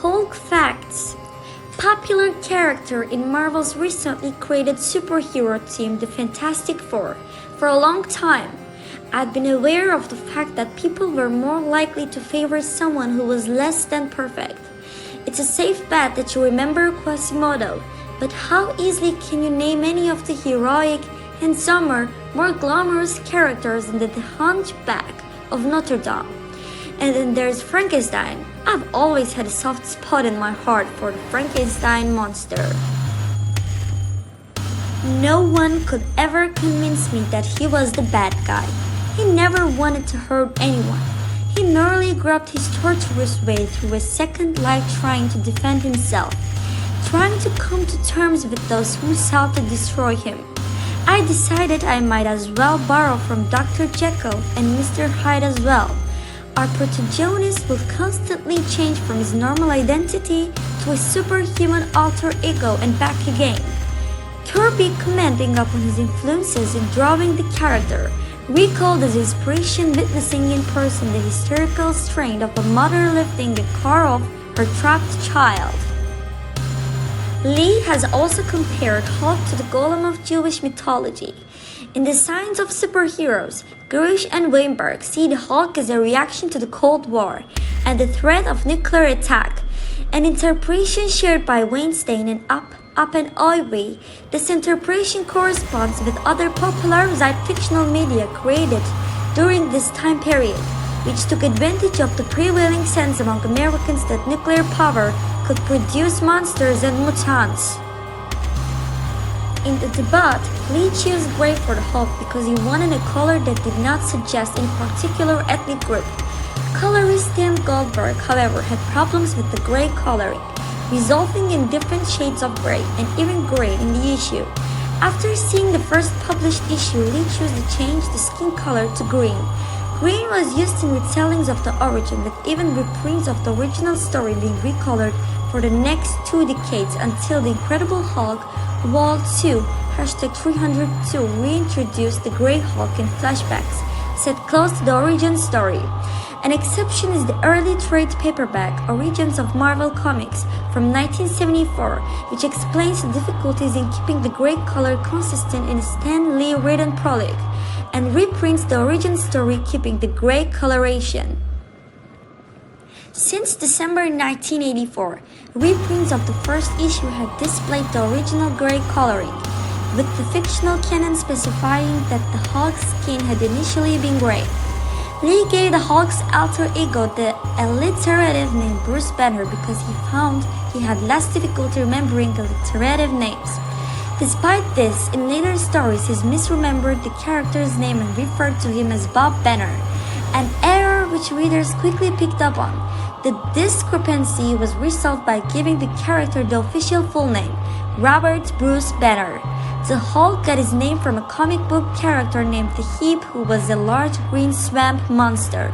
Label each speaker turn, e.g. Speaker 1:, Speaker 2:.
Speaker 1: Hulk facts. Popular character in Marvel's recently created superhero team, the Fantastic Four. For a long time, I'd been aware of the fact that people were more likely to favor someone who was less than perfect. It's a safe bet that you remember Quasimodo, but how easily can you name any of the heroic, handsomer, more glamorous characters in the Hunchback of Notre Dame? And then there's Frankenstein. I've always had a soft spot in my heart for the Frankenstein monster. No one could ever convince me that he was the bad guy. He never wanted to hurt anyone. He merely groped his torturous way through a second life trying to defend himself, trying to come to terms with those who sought to destroy him. I decided I might as well borrow from Dr. Jekyll and Mr. Hyde as well. Our protagonist will constantly change from his normal identity to a superhuman alter ego and back again. Kirby, commenting upon his influences in drawing the character, recalled as inspiration witnessing in person the hysterical strain of a mother lifting a car off her trapped child. Lee has also compared Hulk to the golem of Jewish mythology. In the Science of Superheroes, Gurish and Weinberg see the Hulk as a reaction to the Cold War and the threat of nuclear attack, an interpretation shared by Weinstein and Up and Ivy. This interpretation corresponds with other popularized fictional media created during this time period, which took advantage of the prevailing sense among Americans that nuclear power could produce monsters and mutants. In the debate, Lee chose gray for the Hulk because he wanted a color that did not suggest any particular ethnic group. Colorist Tim Goldberg, however, had problems with the gray coloring, resulting in different shades of gray and even gray in the issue. After seeing the first published issue, Lee chose to change the skin color to green. Green was used in retellings of the origin, with even reprints of the original story being recolored for the next 2 decades until The Incredible Hulk Wall 2 #302 reintroduced the Grey Hulk in flashbacks set close to the origin story. An exception is the early trade paperback Origins of Marvel Comics from 1974, which explains the difficulties in keeping the gray color consistent in a Stan Lee written prologue, and reprints the origin story keeping the gray coloration. Since December 1984, reprints of the first issue had displayed the original gray coloring, with the fictional canon specifying that the Hulk's skin had initially been gray. Lee gave the Hulk's alter ego the alliterative name Bruce Banner because he found he had less difficulty remembering alliterative names. Despite this, in later stories he misremembered the character's name and referred to him as Bob Banner, an error which readers quickly picked up on. The discrepancy was resolved by giving the character the official full name, Robert Bruce Banner. The Hulk got his name from a comic book character named the Heap, who was a large green swamp monster.